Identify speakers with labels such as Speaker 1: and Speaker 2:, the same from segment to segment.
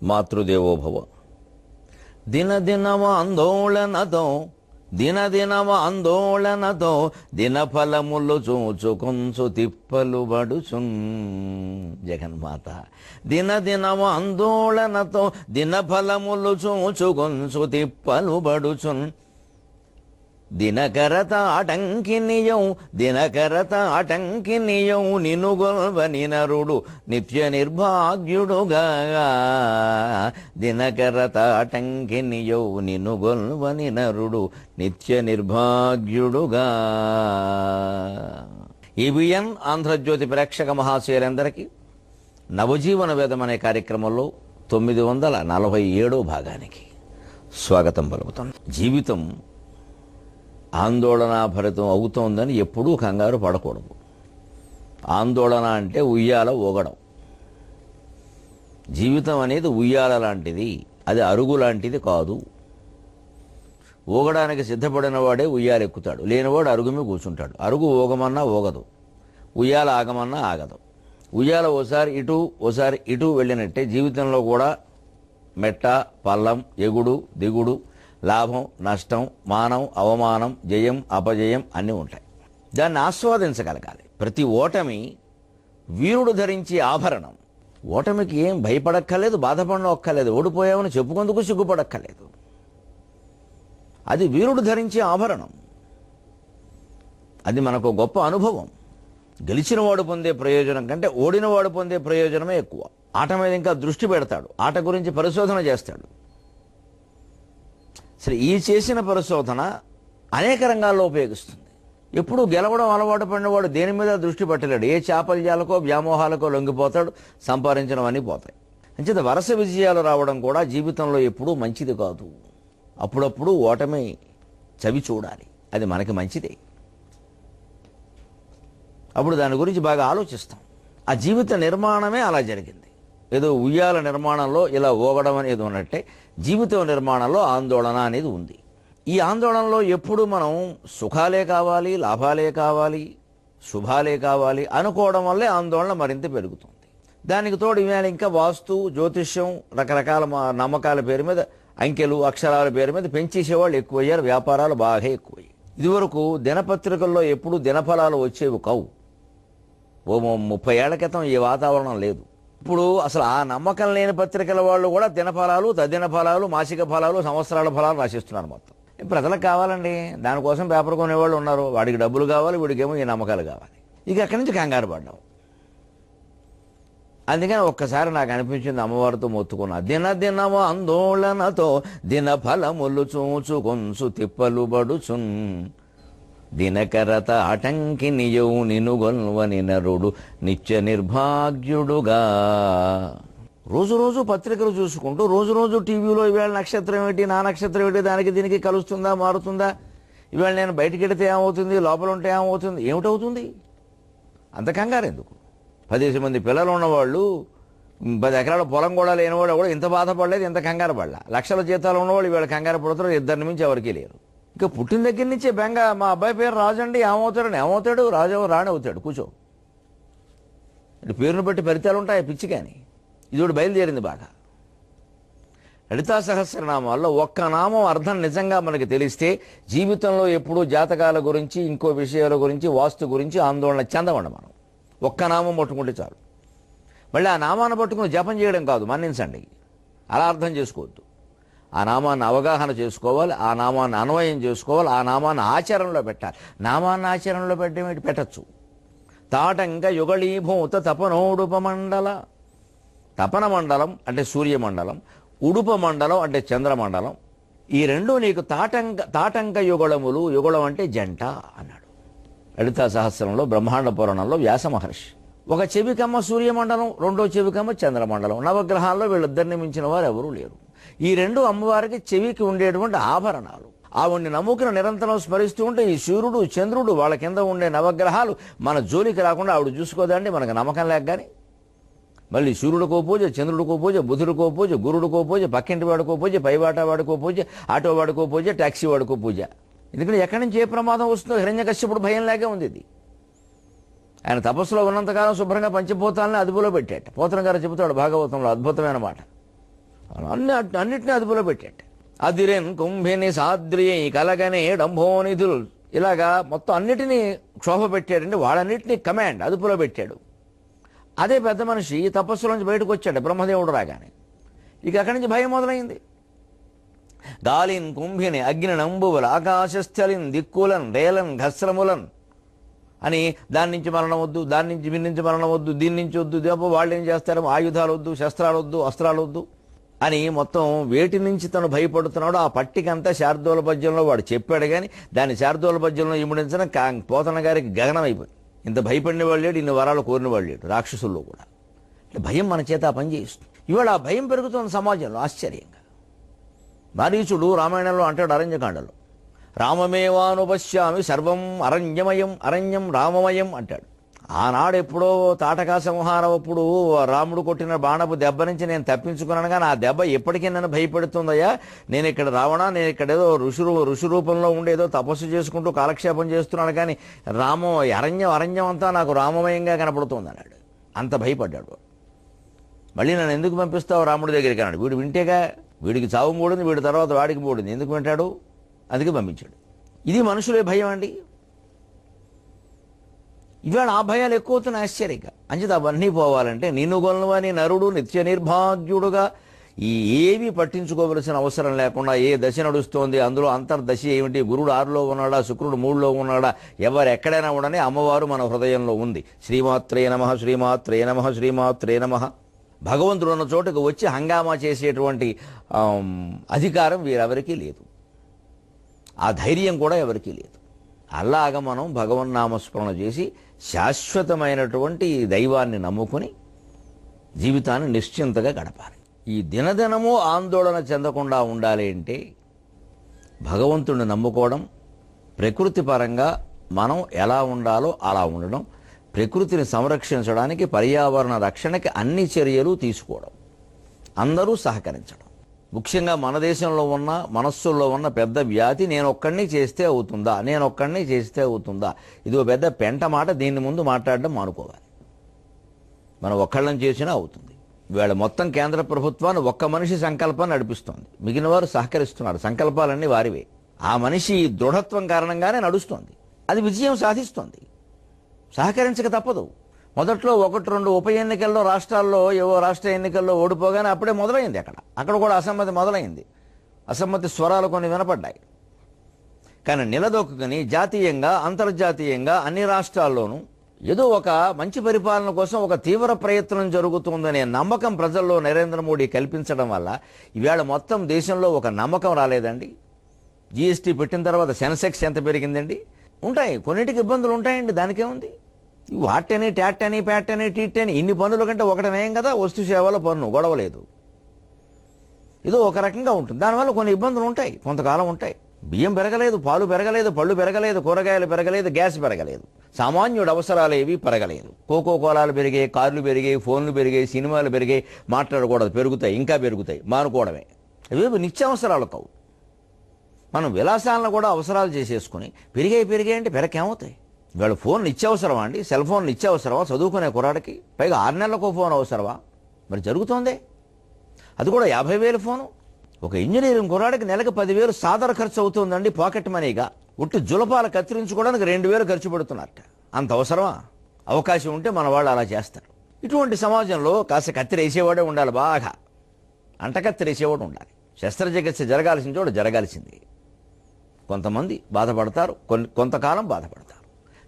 Speaker 1: మాతృదేవోభవ. దినదినవ ఆందోళనతో దినఫలములు చూచుకొంచు తిప్పలు బడుచున్. జగన్మాత దినదినవ ఆందోళనతో దినఫలములు చూచుకొంచు తిప్పలు బడుచున్. దినకరత ఆటంకినియౌ నినుగొల్వని నరుడు నిత్య నిర్భాగ్యుడుగా. దినకరత ఆటంకినియౌ నినుగొల్వని నరుడు నిత్య నిర్భాగ్యుడుగా. ఈబిఎన్ ఆంధ్రజ్యోతి ప్రేక్షక మహాశయులందరికీ నవజీవన వేదం అనే కార్యక్రమంలో 947వ భాగానికి స్వాగతం పలుకుతాం. జీవితం ఆందోళనాభరితం అవుతోందని ఎప్పుడూ కంగారు పడకూడదు. ఆందోళన అంటే ఉయ్యాల ఊగడం. జీవితం అనేది ఉయ్యాల లాంటిది, అది అరుగు లాంటిది కాదు. ఊగడానికి సిద్ధపడిన వాడే ఉయ్యాల ఎక్కుతాడు, లేనివాడు అరుగు మీద కూర్చుంటాడు. అరుగు ఊగమన్నా ఊగదు, ఉయ్యాల ఆగమన్నా ఆగదు. ఉయ్యాల ఓసారి ఇటు వెళ్ళినట్టే జీవితంలో కూడా మెట్ట పల్లం, ఎగుడు దిగుడు, లాభం నష్టం, మానం అవమానం, జయం అపజయం అన్నీ ఉంటాయి. దాన్ని ఆస్వాదించగలగాలి. ప్రతి ఓటమి వీరుడు ధరించే ఆభరణం. ఓటమికి ఏం భయపడక్కర్లేదు, బాధపడక్కర్లేదు, ఓడిపోయామని చెప్పుకుందుకు సిగ్గుపడక్కర్లేదు. అది వీరుడు ధరించే ఆభరణం. అది మనకు గొప్ప అనుభవం. గెలిచిన వాడు పొందే ప్రయోజనం కంటే ఓడిన వాడు పొందే ప్రయోజనమే ఎక్కువ. ఆట మీద ఇంకా దృష్టి పెడతాడు, ఆట గురించి పరిశోధన చేస్తాడు. సరే, ఈ చేసిన పరిశోధన అనేక రంగాల్లో ఉపయోగిస్తుంది. ఎప్పుడు గెలవడం అలవాటు పడినవాడు దేని మీద దృష్టి పెట్టలేడు. ఏ చాపల్యాలకో వ్యామోహాలకో లొంగిపోతాడు, సంపాదించడమన్నీ పోతాయి. అంచేత వరుస విజయాలు రావడం కూడా జీవితంలో ఎప్పుడూ మంచిది కాదు. అప్పుడప్పుడు ఓటమి చవి చూడాలి, అది మనకి మంచిదే. అప్పుడు దాని గురించి బాగా ఆలోచిస్తాం. ఆ జీవిత నిర్మాణమే అలా జరిగింది. ఏదో ఉయ్యాల నిర్మాణంలో ఇలా ఊగడం అనేది ఉన్నట్టే జీవితం నిర్మాణంలో ఆందోళన అనేది ఉంది. ఈ ఆందోళనలో ఎప్పుడు మనం సుఖాలే కావాలి, లాభాలే కావాలి, శుభాలే కావాలి అనుకోవడం వల్లే ఆందోళన మరింత పెరుగుతుంది. దానికి తోడు ఇవాళ ఇంకా వాస్తు, జ్యోతిష్యం, రకరకాల నమ్మకాల పేరు మీద, అంకెలు అక్షరాల పేరు మీద పెంచేసేవాళ్ళు ఎక్కువయ్యారు. వ్యాపారాలు బాగా ఎక్కువయ్యాయి. ఇదివరకు దినపత్రికల్లో ఎప్పుడు దినఫలాలు వచ్చేవి కావు. ఓ 30 ఏళ్ల క్రితం ఈ వాతావరణం లేదు. ఇప్పుడు అసలు ఆ నమ్మకం లేని పత్రికల వాళ్ళు కూడా దినఫలాలు, తద్దిన ఫలాలు, మాసిక ఫలాలు, సంవత్సరాల ఫలాలు రాసిస్తున్నారు. మొత్తం ప్రజలకు కావాలండి, దానికోసం పేపర్ కొనేవాళ్ళు ఉన్నారు. వాడికి డబ్బులు కావాలి, వీడికేమో ఈ నమ్మకాలు కావాలి. ఇక అక్కడి నుంచి కంగారు పడ్డాం. అందుకని ఒక్కసారి నాకు అనిపించింది, అమ్మవారితో మొత్తుకున్నా. దినదినవ ఆందోళనతో దినఫలములు చూచుకొంచు తిప్పలు బడుచున్. దినకరత ఆటంకినియౌ నినుగొల్వని నరుడు నిత్య నిర్భాగ్యుడుగా. రోజు పత్రికలు చూసుకుంటూ, రోజు టీవీలో ఇవాళ నక్షత్రం ఏంటి, నా నక్షత్రం ఏంటి, దానికి దీనికి కలుస్తుందా, మారుతుందా, ఇవాళ నేను బయటికి వెడితే ఏమవుతుంది, లోపల ఉంటే ఏమవుతుంది, ఏమిటవుతుంది, అంత కంగారు ఎందుకు? 10 మంది పిల్లలు ఉన్నవాళ్ళు, 10 ఎకరాల పొలం కూడా లేనివాడు కూడా ఇంత బాధపడలేదు, ఇంత కంగారు పడలా. లక్షల జీతాలు ఉన్నవాళ్ళు ఇవాళ కంగారు పడుతున్నారు. 2 మించి ఎవరికీ లేరు. ఇక పుట్టిన దగ్గర నుంచే బెంగ. మా అబ్బాయి పేరు రాజు అండి, ఏమవుతాడు, రాజు రాణి అవుతాడు, కూర్చో. పేరును బట్టి ఫలితాలు ఉంటాయి, పిచ్చి. కానీ ఇది బయలుదేరింది బాగా. లలితా సహస్రనామాల్లో ఒక్క నామం అర్థం నిజంగా మనకి తెలిస్తే జీవితంలో ఎప్పుడూ జాతకాల గురించి, ఇంకో విషయాల గురించి, వాస్తు గురించి ఆందోళన చెందమండి. మనం ఒక్క నామం పట్టుకుంటే చాలు. మళ్ళీ ఆ నామాన్ని పట్టుకుని జపం చేయడం కాదు, మన్నించండి, అలా అర్థం చేసుకోవద్దు. ఆ నామాన్ని అవగాహన చేసుకోవాలి, ఆ నామాన్ని అన్వయం చేసుకోవాలి, ఆ నామాన్ని ఆచరణలో పెట్టాలి. నామాన్ని ఆచరణలో పెట్టచ్చు. తాటంక యుగళీభూత తపనోడుపమండల. తపన మండలం అంటే సూర్యమండలం, ఉడుప మండలం అంటే చంద్రమండలం. ఈ రెండు నీకు తాటంక యుగళములు. యుగళం అంటే జంట అన్నాడు లలితా సహస్రంలో, బ్రహ్మాండ పురాణంలో వ్యాస మహర్షి. ఒక చెవికమ్మ సూర్యమండలం, రెండో చెవికమ్మ చంద్రమండలం. నవగ్రహాల్లో వీళ్ళిద్దరిని మించిన వారు ఎవరూ లేరు. ఈ రెండు అమ్మవారికి చెవికి ఉండేటువంటి ఆభరణాలు. ఆవిడ్ని నమ్ముకుని నిరంతరం స్మరిస్తూ ఉంటే ఈ సూర్యుడు, చంద్రుడు, వాళ్ళ కింద ఉండే నవగ్రహాలు మన జోలికి రాకుండా ఆవిడ చూసుకోదండి. మనకు నమ్మకం లేక. కానీ మళ్ళీ సూర్యుడికో పూజ, చంద్రుడికో పూజ, బుధుడికో పూజ, గురుడికో పూజ, పక్కింటి వాడికో పూజ, పైబాట వాడికో పూజ, ఆటో వాడికో పూజ, ట్యాక్సీ వాడికో పూజ. ఎందుకంటే ఎక్కడి నుంచి ఏ ప్రమాదం వస్తుందో హిరణ్యకశ్యపుడు భయం లేకే ఉంది. ఇది ఆయన తపస్సులో ఉన్నంతకాలం శుభ్రంగా పంచభూతాలని అదుపులో పెట్టాట. పోతన గారు చెబుతాడు భాగవతంలో, అద్భుతమైన మాట. అన్నిటినీ అదుపులో పెట్టాడు. అదిరెన్ కుంభిని సాద్రియై కలగనే డంభోనిధులు, ఇలాగా మొత్తం అన్నిటినీ క్షోభ పెట్టాడంటే వాళ్ళన్నిటినీ కమాండ్ అదుపులో పెట్టాడు. అదే పెద్ద మనిషి తపస్సులోంచి బయటకు వచ్చాడు బ్రహ్మదేవుడు రాగానే. ఇక అక్కడి నుంచి భయం మొదలైంది. గాలిన్ కుంభిని అగ్ని నంబువల ఆకాశస్థలిన్ దిక్కులన్ రేలన్ ఘస్రములన్ అని, దాని నుంచి మరణం వద్దు, దాని నుంచి వీరి నుంచి మరణం వద్దు, దీని నుంచి వద్దు, దేపో వాళ్ళు ఏం చేస్తారు, ఆయుధాలు వద్దు, శస్త్రాలు వద్దు, అస్త్రాలు వద్దు అని మొత్తం వేటి నుంచి తను భయపడుతున్నాడో ఆ పట్టికంతా శార్దూల పద్యంలో వాడు చెప్పాడు. కానీ దాన్ని శార్దూల పద్యంలో ఇముడించడం పోతన గారికి గగనం అయిపోయింది. ఇంత భయపడిన వాళ్ళు లేడు, ఇన్ని వరాలు కోరిన వాళ్ళు లేడు రాక్షసుల్లో కూడా. అంటే భయం మన చేత ఆ పని చేయిస్తుంది. ఇవాళ ఆ భయం పెరుగుతున్న సమాజంలో ఆశ్చర్యంగా. మారీచుడు రామాయణంలో అంటాడు అరణ్యకాండలో, రామమేవానుపశ్యామి సర్వం అరణ్యమయం అరణ్యం రామమయం అంటాడు. ఆనాడు ఎప్పుడో తాటకా సంహారం అప్పుడు రాముడు కొట్టిన బాణపు దెబ్బ నుంచి నేను తప్పించుకున్నాను, కానీ ఆ దెబ్బ ఎప్పటికీ నన్ను భయపెడుతుందయ్యా. నేను ఇక్కడ రావణా, నేను ఇక్కడ ఏదో ఋషి రూపంలో ఉండి ఏదో తపస్సు చేసుకుంటూ కాలక్షేపం చేస్తున్నాను, కానీ అరణ్యం అంతా నాకు రామమయంగా కనపడుతుంది అన్నాడు. అంత భయపడ్డాడు. మళ్ళీ నన్ను ఎందుకు పంపిస్తావు రాముడి దగ్గరికి అన్నాడు. వీడు వింటేగా, వీడికి చావు మూడింది, వీడి తర్వాత వాడికి మూడింది, ఎందుకు వింటాడు, అందుకే పంపించాడు. ఇది మనుషులే భయం అండి. ఇవాళ ఆ భయాలు ఎక్కువ అవుతున్నాయి ఆశ్చర్యంగా. అంచేత అవన్నీ పోవాలంటే నిన్ను గొల్లవని నరుడు నిత్య నిర్భాగ్యుడుగా ఏవి పట్టించుకోవలసిన అవసరం లేకుండా ఏ దశ నడుస్తోంది, అందులో అంతర్దశ ఏమిటి, గురుడు 6లో ఉన్నాడా, శుక్రుడు 3లో ఉన్నాడా, ఎవరు ఎక్కడైనా ఉండని అమ్మవారు మన హృదయంలో ఉంది. శ్రీమాత్రే నమః, శ్రీమాత్రే నమః, శ్రీమాత్రే నమః. భగవంతుడు ఉన్న చోటుకు వచ్చి హంగామా చేసేటువంటి అధికారం వీరెవరికీ లేదు, ఆ ధైర్యం కూడా ఎవరికీ లేదు. అలాగా మనం భగవన్నామస్మరణ చేసి శాశ్వతమైనటువంటి దైవాన్ని నమ్ముకుని జీవితాన్ని నిశ్చింతగా గడపాలి. ఈ దినదినము ఆందోళన చెందకుండా ఉండాలి అంటే భగవంతుడిని నమ్ముకోవడం, ప్రకృతి పరంగా మనం ఎలా ఉండాలో అలా ఉండడం, ప్రకృతిని సంరక్షించడానికి పర్యావరణ రక్షణకి అన్ని చర్యలు తీసుకోవడం, అందరూ సహకరించడం. ముఖ్యంగా మన దేశంలో ఉన్న మనస్సుల్లో ఉన్న పెద్ద వ్యాధి నేనొక్కడిని చేస్తే అవుతుందా, నేనొక్కడిని చేస్తే అవుతుందా, ఇదో పెద్ద పెంట మాట. దీన్ని ముందు మాట్లాడడం మానుకోవాలి. మనం ఒక్కళ్ళని చేసినా అవుతుంది. వీళ్ళ మొత్తం కేంద్ర ప్రభుత్వాన్ని ఒక్క మనిషి సంకల్పాన్ని నడిపిస్తోంది, మిగిలిన వారు సహకరిస్తున్నారు. సంకల్పాలన్నీ వారివే. ఆ మనిషి దృఢత్వం కారణంగానే నడుస్తోంది, అది విజయం సాధిస్తోంది. సహకరించక తప్పదు. మొదట్లో 1-2 ఉప ఎన్నికల్లో రాష్ట్రాల్లో ఏవో రాష్ట్ర ఎన్నికల్లో ఓడిపోగానే అప్పుడే మొదలైంది. అక్కడ కూడా అసమ్మతి మొదలైంది. అసమ్మతి స్వరాలు కొన్ని వినపడ్డాయి. కానీ నిలదొక్కుని జాతీయంగా అంతర్జాతీయంగా అన్ని రాష్ట్రాల్లోనూ ఏదో ఒక మంచి పరిపాలన కోసం ఒక తీవ్ర ప్రయత్నం జరుగుతుందనే నమ్మకం ప్రజల్లో నరేంద్ర మోడీ కల్పించడం వల్ల ఈవేళ మొత్తం దేశంలో ఒక నమ్మకం రాలేదండి. జీఎస్టీ పెట్టిన తర్వాత సెన్సెక్స్ ఎంత పెరిగిందండి. ఉంటాయి, కొన్నిటికి ఇబ్బందులు ఉంటాయండి, దానికేముంది. వాటని ట్యాటని ప్యాటని టీటని ఇన్ని పన్నుల కంటే ఒకటి నయం కదా. వస్తు సేవల పన్ను గొడవలేదు, ఏదో ఒక రకంగా ఉంటుంది. దానివల్ల కొన్ని ఇబ్బందులు ఉంటాయి, కొంతకాలం ఉంటాయి. బియ్యం పెరగలేదు, పాలు పెరగలేదు, పళ్ళు పెరగలేదు, కూరగాయలు పెరగలేదు, గ్యాస్ పెరగలేదు, సామాన్యుడు అవసరాలు ఏవి పెరగలేదు. కోకో కోలాలు పెరిగాయి, కార్లు పెరిగాయి, ఫోన్లు పెరిగాయి, సినిమాలు పెరిగాయి. మాట్లాడకూడదు, పెరుగుతాయి, ఇంకా పెరుగుతాయి, మానుకోవడమే. ఇవి నిత్యావసరాలు కావు. మనం విలాసాలను కూడా అవసరాలు చేసేసుకుని పెరిగాయి అంటే పెరకేమవుతాయి. ఇవాళ ఫోన్ నిత్యావసరమా అండి? సెల్ ఫోన్ నిత్యావసరమా చదువుకునే కుర్రాడికి? పైగా 6 నెలలకు ఫోన్ అవసరమా? మరి జరుగుతోందే. అది కూడా 50,000 ఫోను. ఒక ఇంజనీరింగ్ కుర్రాడికి నెలకు 10,000 సాదర ఖర్చు అవుతుందండి, పాకెట్ మనీగా. ఉట్టి జులపాలు కత్తిరించుకోవడానికి 2,000 ఖర్చు పెడుతున్నారట. అంత అవసరమా? అవకాశం ఉంటే మన వాళ్ళు అలా చేస్తారు. ఇటువంటి సమాజంలో కాస్త కత్తిరేసేవాడే ఉండాలి, బాగా అంటకత్తిరేసేవాడు ఉండాలి. శస్త్రచికిత్స జరగాల్సిన చోట జరగాల్సింది. కొంతమంది బాధపడతారు, కొంతకాలం బాధపడతారు.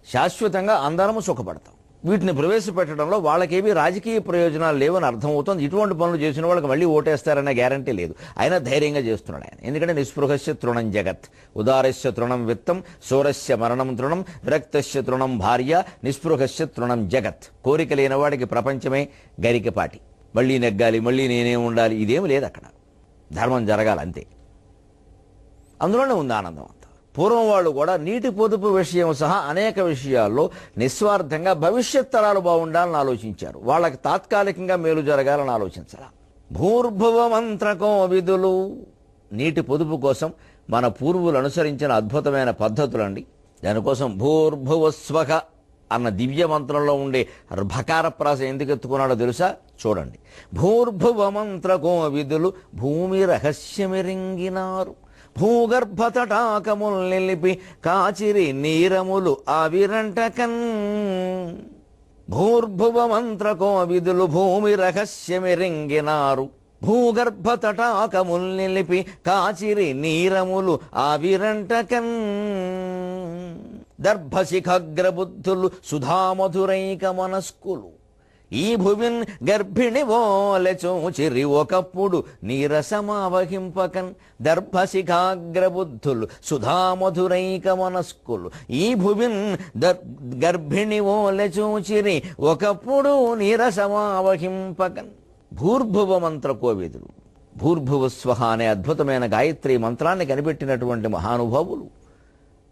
Speaker 1: శాశ్వతంగా అందరము సుఖపడతాం. వీటిని ప్రవేశపెట్టడంలో వాళ్ళకేవి రాజకీయ ప్రయోజనాలు లేవని అర్థమవుతుంది. ఇటువంటి పనులు చేసిన వాళ్ళకి మళ్ళీ ఓటేస్తారనే గ్యారంటీ లేదు. అయినా ధైర్యంగా చేస్తున్నాడు ఆయన. ఎందుకంటే నిస్పృహస్య తృణం జగత్, ఉదారస్య తృణం విత్తం, శూరస్య మరణం తృణం, విరక్తస్య తృణం భార్య, నిస్పృహస్య తృణం జగత్. కోరిక లేనివాడికి ప్రపంచమే గరికపాటి. మళ్ళీ నెగ్గాలి, మళ్ళీ నేనే ఉండాలి, ఇదేమి లేదు. అక్కడ ధర్మం జరగాలి అంతే. అందులోనే ఉంది ఆనందం అంతా. పూర్వం వాళ్ళు కూడా నీటి పొదుపు విషయం సహా అనేక విషయాల్లో నిస్వార్థంగా భవిష్యత్ తరాలు బాగుండాలని ఆలోచించారు. వాళ్ళకి తాత్కాలికంగా మేలు జరగాలని ఆలోచించాల. భూర్భువ మంత్రకో విధులు, నీటి పొదుపు కోసం మన పూర్వులు అనుసరించిన అద్భుతమైన పద్ధతులండి. దానికోసం భూర్భువస్వక అన్న దివ్య మంత్రంలో ఉండే భకార ప్రాస ఎందుకు ఎత్తుకున్నాడో తెలుసా? చూడండి. భూర్భువ మంత్ర కోవిదులు భూమి రహస్యమిరింగినారు, భూగర్భ తటాకముల్ నిలిపి కాచిరి నీరములు ఆవిరంటకన్. భూర్భువ మంత్ర కోవిదులు భూమి రహస్యమిరింగినారు, భూగర్భ తటాకముల్ నిలిపి కాచిరి నీరములు ఆవిరంటకన్. దర్భశిఖగ్రబుద్ధులు సుధామధురైక మనస్కులు ఈ భువిన్ గర్భిణి వోలె చూచిరి ఒకప్పుడు నీరసమావహింపకన్. దర్భశిఖాగ్రబుద్ధులు సుధామధురైక మనస్కులు ఈ భువిన్ గర్భిణి వోలె చూచిరి ఒకప్పుడు నీరసమావహింపకన్. భూర్భువ మంత్ర కోవిదులు, భూర్భువ స్వహ అనే అద్భుతమైన గాయత్రి మంత్రాన్ని కనిపెట్టినటువంటి మహానుభావులు,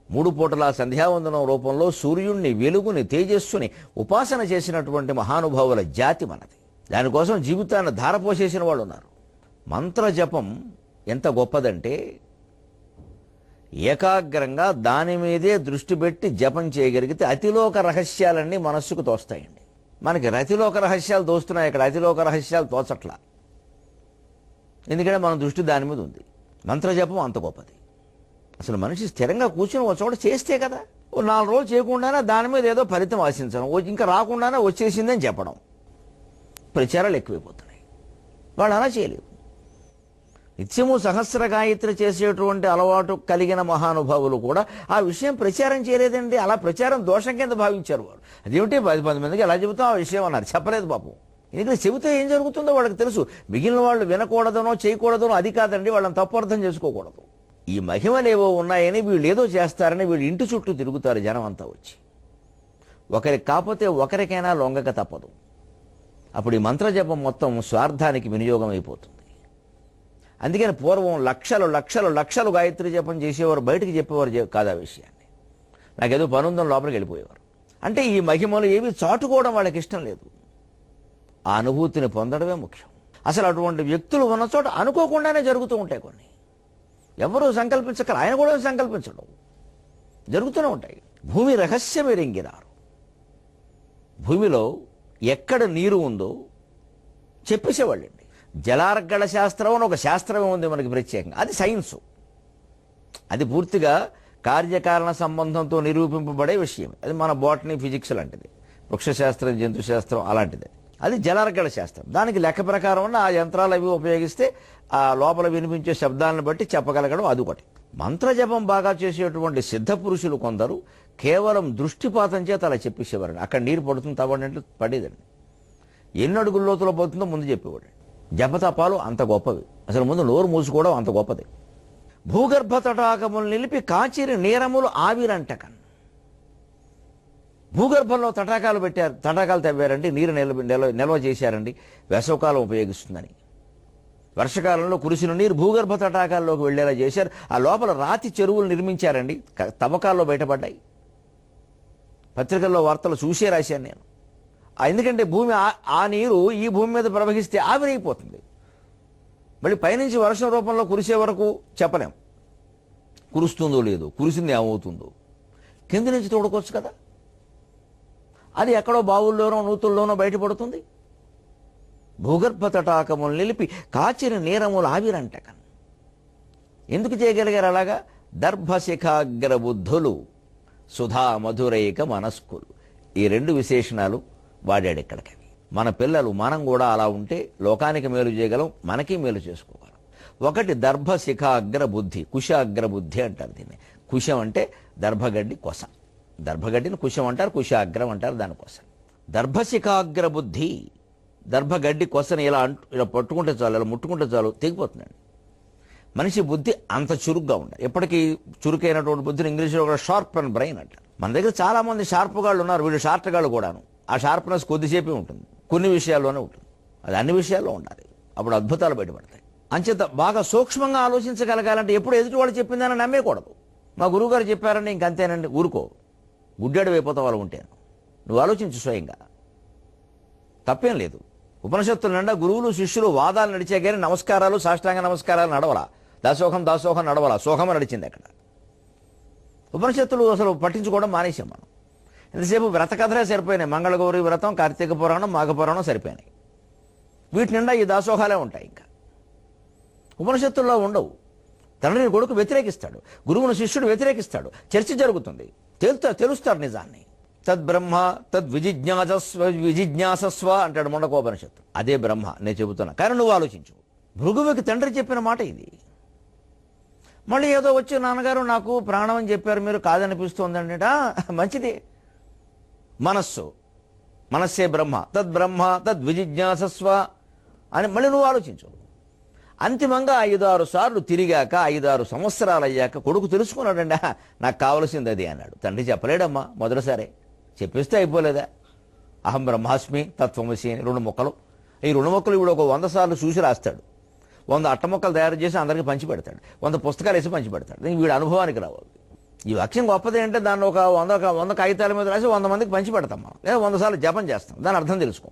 Speaker 1: 3 పూటల సంధ్యావందనం రూపంలో సూర్యుణ్ణి, వెలుగుని, తేజస్సుని ఉపాసన చేసినటువంటి మహానుభావుల జాతి మనది. దానికోసం జీవితాన్ని ధారపోసేసిన వాళ్ళు ఉన్నారు. మంత్ర జపం ఎంత గొప్పదంటే ఏకాగ్రంగా దాని మీదే దృష్టి పెట్టి జపం చేయగలిగితే అతిలోక రహస్యాలన్నీ మనస్సుకు తోస్తాయండి. మనకి రతిలోక రహస్యాలు తోస్తున్నాయి, ఇక్కడ అతిలోక రహస్యాలు తోచట్లా. ఎందుకంటే మన దృష్టి దాని మీద ఉంది. మంత్రజపం అంత గొప్పది. అసలు మనిషి స్థిరంగా కూర్చొని ఒక చోట చేస్తే కదా, 4 రోజులు చేయకుండానే దాని మీద ఏదో ఫలితం ఆశించడం, ఇంకా రాకుండానే వచ్చేసిందని చెప్పడం, ప్రచారాలు ఎక్కువైపోతున్నాయి. వాళ్ళు అలా చేయలేవు. నిత్యము సహస్ర గాయత్రి చేసేటువంటి అలవాటు కలిగిన మహానుభావులు కూడా ఆ విషయం ప్రచారం చేయలేదండి. అలా ప్రచారం దోషం కింద భావించారు వాళ్ళు. అదేమిటి 10 మందికి ఎలా చెబుతాం ఆ విషయం అన్నారు, చెప్పలేదు పాపం. ఎందుకంటే చెబితే ఏం జరుగుతుందో వాళ్ళకి తెలుసు. మిగిలిన వాళ్ళు వినకూడదనో చేయకూడదనో అది కాదండి, వాళ్ళని తప్పు అర్థం చేసుకోకూడదు. ఈ మహిమలేవో ఉన్నాయని వీళ్ళు ఏదో చేస్తారని వీళ్ళు ఇంటి చుట్టూ తిరుగుతారు జనం అంతా వచ్చి. ఒకరికి కాకపోతే ఒకరికైనా లొంగక తప్పదు. అప్పుడు ఈ మంత్రజపం మొత్తం స్వార్థానికి వినియోగం అయిపోతుంది. అందుకని పూర్వం లక్షలు లక్షలు లక్షలు గాయత్రి జపం చేసేవారు బయటికి చెప్పేవారు కాదు ఆ విషయాన్ని. నాకేదో పనుందని లోపలికి వెళ్ళిపోయేవారు. అంటే ఈ మహిమలు ఏవి చాటుకోవడం వాళ్ళకి ఇష్టం లేదు. ఆ అనుభూతిని పొందడమే ముఖ్యం. అసలు అటువంటి వ్యక్తులు ఉన్న చోట అనుకోకుండానే జరుగుతూ ఉంటాయి కొన్ని. ఎవరూ సంకల్పించక, ఆయన కూడా సంకల్పించడం జరుగుతూనే ఉంటాయి. భూమి రహస్యం ఎరింగినారు. భూమిలో ఎక్కడ నీరు ఉందో చెప్పేసేవాళ్ళండి. జలార్గళ శాస్త్రం అని ఒక శాస్త్రం ఉంది మనకి ప్రత్యేకంగా, అది సైన్సు. అది పూర్తిగా కార్యకారణ సంబంధంతో నిరూపింపబడే విషయం. అది మన బాటనీ, ఫిజిక్స్ లాంటిది, వృక్షశాస్త్రం, జంతుశాస్త్రం అలాంటిది. అది జలార్గళ శాస్త్రం. దానికి లెక్క ప్రకారం ఉన్న ఆ యంత్రాలు అవి ఉపయోగిస్తే ఆ లోపల వినిపించే శబ్దాలను బట్టి చెప్పగలగడం అదొకటి. మంత్రజపం బాగా చేసేటువంటి సిద్ధ పురుషులు కొందరు కేవలం దృష్టిపాతం చేత అలా చెప్పేసేవారండి. అక్కడ నీరు పడుతుంది తవ్వండి పడేదండి. ఎన్ని అడుగుల లోతులో పోతుందో ముందు చెప్పేవాడు. జపతపాలు అంత గొప్పవి. అసలు ముందు నోరు మూసుకోవడం అంత గొప్పది. భూగర్భ తటాకములు నిలిపి కాచిరి నీరములు ఆవిరంటకన్. భూగర్భంలో తటాకాలు పెట్టారు, తటాకాలు తవ్వారండి, నీరు నిల్వ చేశారండి. వేసవకాలం ఉపయోగిస్తుందని. వర్షకాలంలో కురిసిన నీరు భూగర్భ తటాకాల్లోకి వెళ్ళేలా చేశారు. ఆ లోపల రాతి చెరువులు నిర్మించారండి, తవ్వకాల్లో బయటపడ్డాయి. పత్రికల్లో వార్తలు చూసే రాశాను నేను. ఎందుకంటే భూమి ఆ నీరు ఈ భూమి మీద ప్రవహిస్తే ఆవిరైపోతుంది. మళ్ళీ పైనుంచి వర్షం రూపంలో కురిసే వరకు చెప్పలేం కురుస్తుందో లేదో, కురిసింది ఏమవుతుందో. కింద నుంచి తోడుకోవచ్చు కదా, అది ఎక్కడో బావుల్లోనో నూతుల్లోనో బయటపడుతుంది. భూగర్భ తటాకములు నిలిపి కాచిన నీరములు ఆవిరంటకన్. ఎందుకు చేయగలిగారు అలాగా? దర్భశిఖాగ్ర బుద్ధులు సుధా మధురైక మనస్కులు. ఈ 2 విశేషణాలు వాడాడు ఇక్కడికి. మన పిల్లలు, మనం కూడా అలా ఉంటే లోకానికి మేలు చేయగలం, మనకి మేలు చేసుకోగలం. ఒకటి దర్భశిఖాగ్ర బుద్ధి, కుశాగ్ర బుద్ధి అంటారు దీన్ని. కుశం అంటే దర్భగడ్డి కొస, దర్భగడ్డిని కుశం అంటారు, కుశాగ్రం అంటారు దానికోసం. దర్భశిఖాగ్ర బుద్ధి, దర్భగడ్డి కొసని ఇలా పట్టుకుంటే చాలు, ఇలా ముట్టుకుంటే చాలు తెగిపోతుందండి. మనిషి బుద్ధి అంత చురుగ్గా ఉండాలి. ఎప్పటికీ చురుకైనటువంటి బుద్ధిని ఇంగ్లీష్లో కూడా షార్ప్ అండ్ బ్రెయిన్ అంటారు. మన దగ్గర చాలా మంది షార్ప్ గాళ్ళు ఉన్నారు, వీళ్ళు షార్ట్ గాళ్ళు కూడాను. ఆ షార్ప్నెస్ కొద్దిసేపే ఉంటుంది, కొన్ని విషయాల్లోనే ఉంటుంది. అది అన్ని విషయాల్లో ఉండాలి, అప్పుడు అద్భుతాలు బయటపడతాయి. అంచేత బాగా సూక్ష్మంగా ఆలోచించగలగాలంటే ఎప్పుడు ఎదుటి వాళ్ళు చెప్పిందని నమ్మేయకూడదు. మా గురువుగారు చెప్పారండి ఇంకంతేనండి, ఊరుకో, గుడ్డాడు అయిపోతావు అలా ఉంటే. నువ్వు ఆలోచించు స్వయంగా, తప్పేం లేదు. ఉపనిషత్తుల నిండా గురువులు శిష్యులు వాదాలు నడిచే కానీ నమస్కారాలు, సాష్టాంగ నమస్కారాలు నడవలా, దాసోహం నడవలా, సోహం నడిచింది అక్కడ. ఉపనిషత్తులు అసలు పట్టించుకోవడం మానేసాం మనం. ఎంతసేపు వ్రత కథలే సరిపోయినాయి. మంగళగౌరి వ్రతం, కార్తీక పురాణం, మాఘ పురాణం సరిపోయినాయి. వీటి నిండా ఈ దాసోహాలే ఉంటాయి. ఇంకా ఉపనిషత్తుల్లో ఉండవు. తండ్రిని కొడుకు వ్యతిరేకిస్తాడు, గురువును శిష్యుడు వ్యతిరేకిస్తాడు, చర్చ జరుగుతుంది, తెలుస్తాడు నిజాన్ని. తద్బ్రహ్మ విజిజ్ఞాసస్వ అంటాడు ముండకోపనిషత్తు. అదే బ్రహ్మ నేను చెబుతున్నా, కానీ నువ్వు ఆలోచించు. భృగువుకి తండ్రి చెప్పిన మాట ఇది. మళ్ళీ ఏదో వచ్చి నాన్నగారు నాకు ప్రాణం అని చెప్పారు, మీరు కాదనిపిస్తోందంట. మంచిది. మనస్సే బ్రహ్మ, తద్బ్రహ్మ తద్విజిజ్ఞాసస్వ అని మళ్ళీ నువ్వు ఆలోచించు. అంతిమంగా 5-6 సార్లు తిరిగాక 5-6 సంవత్సరాలు అయ్యాక కొడుకు తెలుసుకున్నాడండి, నాకు కావలసింది అది అన్నాడు. తండ్రి చెప్పలేడమ్మా, మొదటిసారే చెప్పేస్తే అయిపోలేదా? అహం బ్రహ్మాస్మి తత్వమసి అని 2 ముక్కలు. ఈ 2 ముక్కలు ఇప్పుడు ఒక 100 సార్లు చూసి రాస్తాడు. 100 అట్ట ముక్కలు తయారు చేసి అందరికీ పంచి పెడతాడు, 100 పుస్తకాలు వేసి పంచి పెడతాడు. వీడి అనుభవానికి రావాలి. ఈ వాక్యం గొప్పది అంటే దాన్ని ఒక 100 కాగితాల మీద రాసి 100 మందికి పంచి పెడతాం మనం, లేదా 100 సార్లు జపం చేస్తాం. దాని అర్థం తెలుసుకో.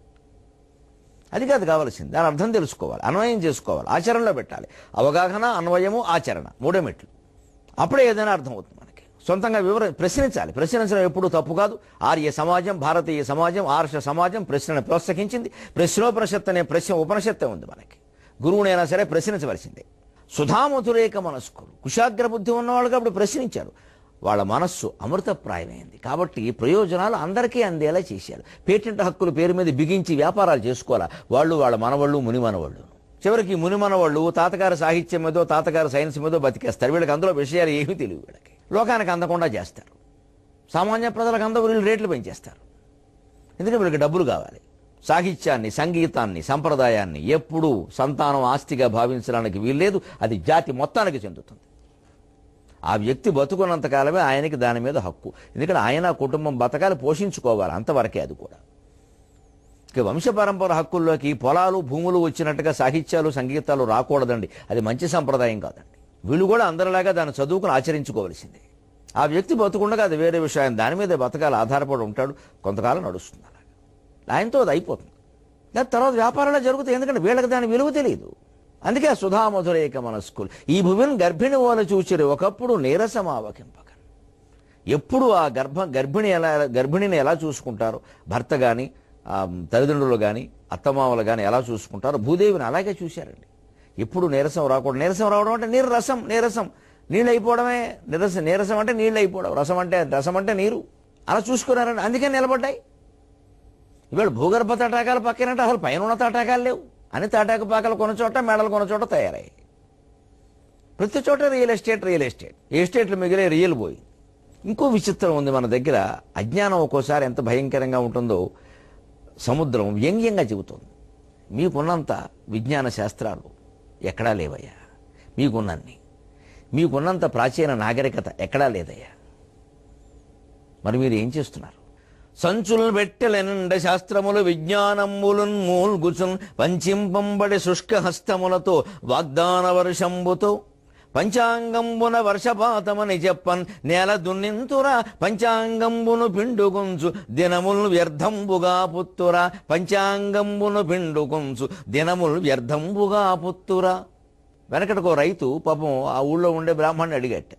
Speaker 1: అది కాదు కావాల్సింది, దాని అర్థం తెలుసుకోవాలి, అన్వయం చేసుకోవాలి, ఆచరణలో పెట్టాలి. అవగాహన, అన్వయము, ఆచరణ, 3 మెట్లు. అప్పుడే ఏదైనా అర్థం అవుతుంది మనకి. సొంతంగా ప్రశ్నించాలి. ప్రశ్నించడం ఎప్పుడూ తప్పు కాదు. ఆర్య సమాజం, భారతీయ సమాజం, ఆర్ష సమాజం ప్రశ్నను ప్రోత్సహించింది. ప్రశ్నోపనిషత్తు అనే ఉపనిషత్తే ఉంది మనకి. గురువునైనా సరే ప్రశ్నించవలసిందే. సుధామధురేక మనస్కులు, కుశాగ్ర బుద్ధి ఉన్నవాళ్ళుగా అప్పుడు ప్రశ్నించారు. వాళ్ళ మనస్సు అమృతప్రాయమైంది. కాబట్టి ప్రయోజనాలు అందరికీ అందేలా చేశారు. పేటెంట్ హక్కుల పేరు మీద బిగించి వ్యాపారాలు చేసుకోవాలా వాళ్ళు, వాళ్ళ మనవాళ్ళు, ముని మనవాళ్ళు. చివరికి ముని మనవాళ్ళు తాతగారి సాహిత్యం మీదో, తాతగారి సైన్స్ మీదో బతికేస్తారు. వీళ్ళకి అందులో విషయాలు ఏమీ తెలియదు. వీళ్ళకి లోకానికి అందకుండా చేస్తారు. సామాన్య ప్రజలకు అందరూ వీళ్ళు రేట్లు పెంచేస్తారు. ఎందుకంటే వీళ్ళకి డబ్బులు కావాలి. సాహిత్యాన్ని, సంగీతాన్ని, సంప్రదాయాన్ని ఎప్పుడూ సంతానం ఆస్తిగా భావించడానికి వీల్లేదు. అది జాతి మొత్తానికి చెందుతుంది. ఆ వ్యక్తి బతుకున్నంత కాలమే ఆయనకి దాని మీద హక్కు. ఎందుకంటే ఆయన కుటుంబం బతకాలి, పోషించుకోవాలి, అంతవరకే. అది కూడా ఇక వంశపరంపర హక్కుల్లోకి పొలాలు, భూములు వచ్చినట్టుగా సాహిత్యాలు, సంగీతాలు రాకూడదండి. అది మంచి సంప్రదాయం కాదండి. వీళ్ళు కూడా అందరిలాగా దాన్ని చదువుకుని ఆచరించుకోవాల్సిందే. ఆ వ్యక్తి బతుకుండగా అది వేరే విషయం, దాని మీద బతకాలి, ఆధారపడి ఉంటాడు. కొంతకాలం నడుస్తుంది. అలాగా ఆయనతో అది అయిపోతుంది. దాని తర్వాత వ్యాపారాలు జరుగుతాయి. ఎందుకంటే వీళ్ళకి దాని విలువ తెలియదు. అందుకే సుధామధురేక మనస్కులు. ఈ భువిని గర్భిణి ఓల చూచిరి ఒకప్పుడు నీరసమావకింపక. ఎప్పుడు ఆ గర్భిణిని ఎలా చూసుకుంటారో, భర్త కానీ, తల్లిదండ్రులు కానీ, అత్తమామలు కానీ ఎలా చూసుకుంటారో భూదేవిని అలాగే చూశారండి. ఎప్పుడు నీరసం రాకూడదు. నీరసం రావడం అంటే నీరసం నీళ్ళు అయిపోవడమే. నీరసం అంటే నీళ్ళు అయిపోవడం, రసం అంటే నీరు. అలా చూసుకున్నారండి. అందుకే నిలబడ్డాయి. ఇవాళ భూగర్భ తటాకాలు పక్కనంటే అసలు పైన ఉన్న తటాకాలు లేవు. అని తాటాకు పాకలు కొన్న చోట, మేడలు కొన్న చోట తయారయ్యాయి. ప్రతి చోట రియల్ ఎస్టేట్. ఏ స్టేట్లు మిగిలే రియల్ పోయి. ఇంకో విచిత్రం ఉంది మన దగ్గర. అజ్ఞానం ఒక్కోసారి ఎంత భయంకరంగా ఉంటుందో సముద్రం వ్యంగ్యంగా చెబుతుంది. మీకున్నంత విజ్ఞాన శాస్త్రాలు ఎక్కడా లేవయ్యా. మీకున్నంత ప్రాచీన నాగరికత ఎక్కడా లేదయ్యా. మరి మీరు ఏం చేస్తున్నారు? సంచులు పెట్టెలెనుండ శాస్త్రములు విజ్ఞానములున్ మూల్గుచున్ పంచింపంబడి శుష్క హస్తములతో వాగ్దాన వర్షంబుతో పంచాంగంబున వర్షపాతమని చెప్పన్ నేల దున్నింతురా పంచాంగంబును పిండుగుంచు దినములు వ్యర్థంబుగా పుత్తురా. పంచాంగంబును పిండుగుంచు దినములు వ్యర్థంబుగా పుత్తురా. వెనకటికో రైతు పాపం ఆ ఊళ్ళో ఉండే బ్రాహ్మణ్ణి అడిగట్ట,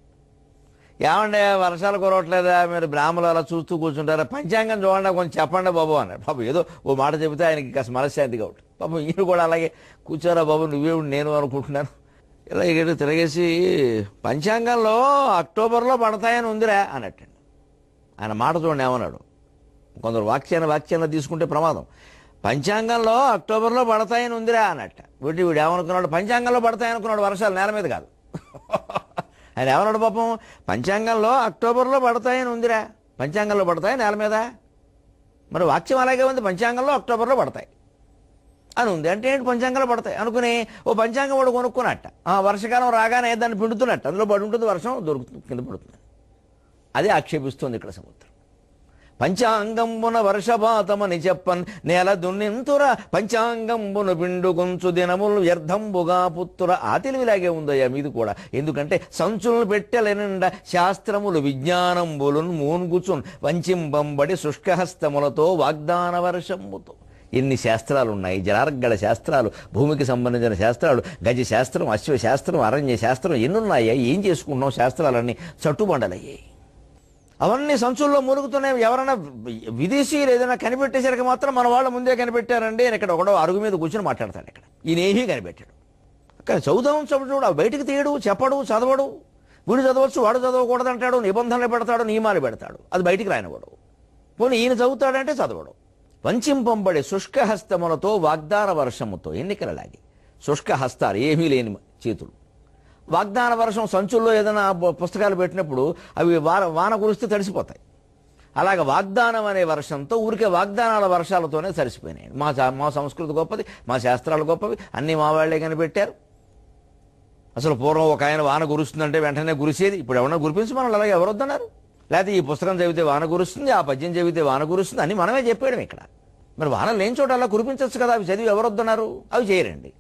Speaker 1: ఏమంటే వర్షాలు కురవట్లేదా, మీరు బ్రాహ్మలు అలా చూస్తూ కూర్చుంటారా, పంచాంగం చూడండి కొంచెం చెప్పండి బాబు అన్నాడు. పాపం ఏదో ఓ మాట చెబితే ఆయనకి కాస్త మనశ్శాంతిగా ఉంటుంది. పాపం ఈయన కూడా అలాగే కూర్చోరా బాబు, నువ్వేమి నేను అనుకుంటున్నాను. ఇలా ఇక్కడ తిరగేసి పంచాంగంలో అక్టోబర్లో పడతాయని ఉందిరా అన్నట్టండి. ఆయన మాట చూడండి ఏమన్నాడు. కొందరు వాక్యాన్ని తీసుకుంటే ప్రమాదం. పంచాంగంలో అక్టోబర్లో పడతాయని ఉందిరా అన్నట్ట. వీడు ఏమనుకున్నాడు, పంచాంగంలో పడతాయనుకున్నాడు, వర్షాలు నేల మీద కాదు. ఆయన ఏమన్నాడు పాపం, పంచాంగంలో అక్టోబర్లో పడతాయని ఉందిరా, పంచాంగంలో పడతాయి నేల మీద. మరి వాక్యం అలాగే ఉంది, పంచాంగంలో అక్టోబర్లో పడతాయి అని ఉంది. అంటే ఏంటి, పంచాంగంలో పడతాయి అనుకుని ఓ పంచాంగం వాడు కొనుక్కున్నట్ట. వర్షకాలం రాగానే దాన్ని పిండుతున్నట్టు, అందులో పడి ఉంటుంది, వర్షం దొరుకుతుంది, కింద పడుతుంది. అదే ఆక్షేపిస్తుంది ఇక్కడ సముద్రం. పంచాంగంబున వర్షపాతమని చెప్పన్ నేల దున్నింతురా పంచాంగంబును పిండుకొంచు దినములు వ్యర్థంబుగా పుత్తుర. ఆ తెలివిలాగే ఉందయ్యా మీది కూడా. ఎందుకంటే సంచులను పెట్టెలెనిండ శాస్త్రములు విజ్ఞానంబులున్ మూన్గుచున్ వంచింబంబడి శుష్కహస్తములతో వాగ్దాన వర్షంబుతో. ఎన్ని శాస్త్రాలు ఉన్నాయి, జలార్గళ శాస్త్రాలు, భూమికి సంబంధించిన శాస్త్రాలు, గజ శాస్త్రం, అశ్వశాస్త్రం, అరణ్య శాస్త్రం, ఎన్నున్నాయా? ఏం చేసుకుంటున్నాం? శాస్త్రాలన్నీ చట్టుబండలయ్యాయి. అవన్నీ సంచుల్లో మూలుగుతున్నాయి. ఎవరైనా విదేశీయులు ఏదైనా కనిపెట్టేసరికి మాత్రం మన వాళ్ళు ముందే కనిపెట్టారండి అని ఇక్కడ ఒకడో అరుగు మీద కూర్చొని మాట్లాడతాడు. ఇక్కడ ఈయన ఏమీ కనిపెట్టాడు. కానీ చదువుదాం చదువుడు బయటికి తీయడు, చెప్పడు, చదవడు. వీడు చదవచ్చు, వాడు చదవకూడదు అంటాడు, నిబంధనలు పెడతాడు, నియమాలు పెడతాడు. అది బయటికి రానివాడు. పోనీ ఈయన చదువుతాడంటే చదవడు. వంచింపంబడి శుష్కహస్తములతో వాగ్దాన వర్షముతో ఎన్నికలలాగి శుష్కహస్తాలు ఏమీ లేని చేతులు. వాగ్దాన వర్షం సంచుల్లో ఏదైనా పుస్తకాలు పెట్టినప్పుడు అవి వాన కురిస్తే తడిసిపోతాయి. అలాగే వాగ్దానం అనే వర్షంతో ఊరికే వాగ్దానాల వర్షాలతోనే తడిసిపోయినాయి. మా సంస్కృతి గొప్పది, మా శాస్త్రాలు గొప్పవి, అన్నీ మా వాళ్లే కనిపెట్టారు. అసలు పూర్వం ఒక ఆయన వాన కురుస్తుందంటే వెంటనే కురిసేది. ఇప్పుడు ఎవరన్నా కురిపించమని అలాగే ఎవరు వద్దన్నారు? లేకపోతే ఈ పుస్తకం చదివితే వాన కురుస్తుంది, ఆ పద్యం చదివితే వాన కురుస్తుంది అని మనమే చెప్పేయడం. ఇక్కడ మరి వాన లేని చోట అలా కురిపించవచ్చు కదా. అవి చదివి ఎవరు వద్దన్నారు? అవి చేయరండి.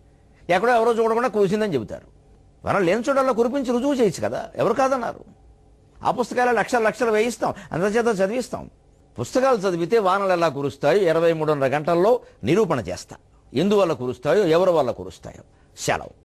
Speaker 1: ఎక్కడో ఎవరో చూడకుండా కురిసిందని చెబుతారు. వాన లేని చోట అలా కురిపించి రుజువు చేయొచ్చు కదా. ఎవరు కాదన్నారు? ఆ పుస్తకాలు లక్షలు లక్షలు వేయిస్తాం, అందచేత చదివిస్తాం. పుస్తకాలు చదివితే వానలు ఎలా కురుస్తాయో 23.5 గంటల్లో నిరూపణ చేస్తా. ఎందువల్ల కురుస్తాయో, ఎవరి వల్ల కురుస్తాయో. సెలవు.